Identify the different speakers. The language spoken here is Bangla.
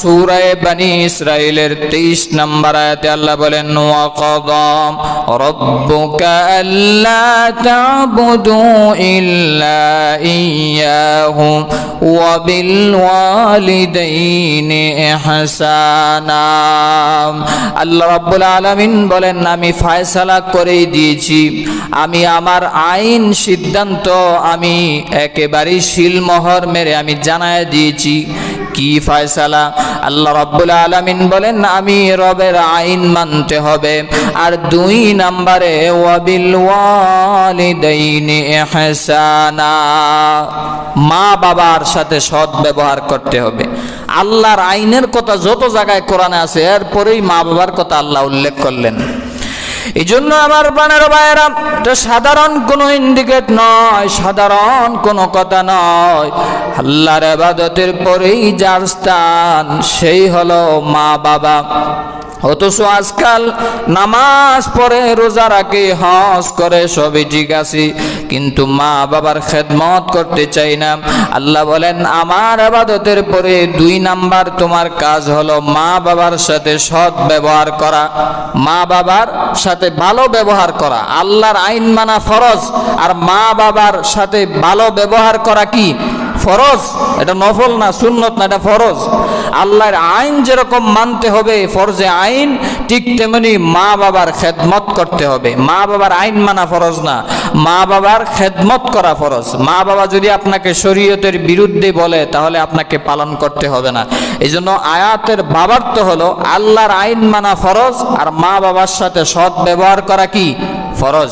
Speaker 1: সূরা বনি ইসরাঈলের 23 নম্বর আয়াতে আল্লাহ বলেন ওয়া কাযা রাব্বুকা আল্লা তা'বুদু ইল্লা ইয়্যাহু ওয়া বিল ওয়ালিদাইনি ইহসানা। আল্লাহ রাব্বুল আলামিন বলেন আমি ফয়সালা করেই দিয়েছি, আমি আমার আইন সিদ্ধান্ত আমি একেবারে শিলমোহর মেরে আমি জানায় দিয়েছি। কি ফয়সালা? আল্লাহ রাব্বুল আলামিন বলেন আমি রবের আইন মানতে হবে। আর 2 নম্বরে ওয়াবিল ওয়ালিদাইনি ইহসানা, মা বাবার সাথে সৎ ব্যবহার করতে হবে। আল্লাহর আইনের কথা যত জায়গায় কোরআনে আছে এরপরেই মা বাবার কথা আল্লাহ উল্লেখ করলেন। এই জন্য আমার প্রাণের ভাইয়েরা, এটা সাধারণ কোনো ইন্ডিকেট নয়, সাধারণ কোনো কথা নয়। আল্লাহর ইবাদতের পরেই যার স্থান সেই হলো মা বাবা। অথচ আজকাল নামাজ পড়ে, রোজা রাখে, হজ করে, সবই ঠিক আছে, কিন্তু মা বাবার খেদমত করতে চাই না। আল্লাহ বলেন আমার ইবাদতের পরে 2 নাম্বার তোমার কাজ হলো মা বাবার সাথে সৎ ব্যবহার করা, মা বাবার সাথে ভালো ব্যবহার করা। আল্লাহর আইন মানা ফরজ, আর মা বাবার সাথে ভালো ব্যবহার করা কি ফরজ। এটা নফল না, সুন্নত না, এটা ফরজ। আল্লাহর আইন যেরকম মানতে হবে ফরজে আইন, ঠিক তেমনি মা বাবার খেদমত করতে হবে। মা বাবার আইন মানা ফরজ না, মা বাবার খেদমত করা ফরজ। মা বাবা যদি আপনাকে শরীয়তের বিরুদ্ধে বলে তাহলে আপনাকে পালন করতে হবে না। এই জন্য আয়াতের ভাবার্থ হলো আল্লাহর আইন মানা ফরজ, আর মা বাবার সাথে সৎ ব্যবহার করা কি ফরজ।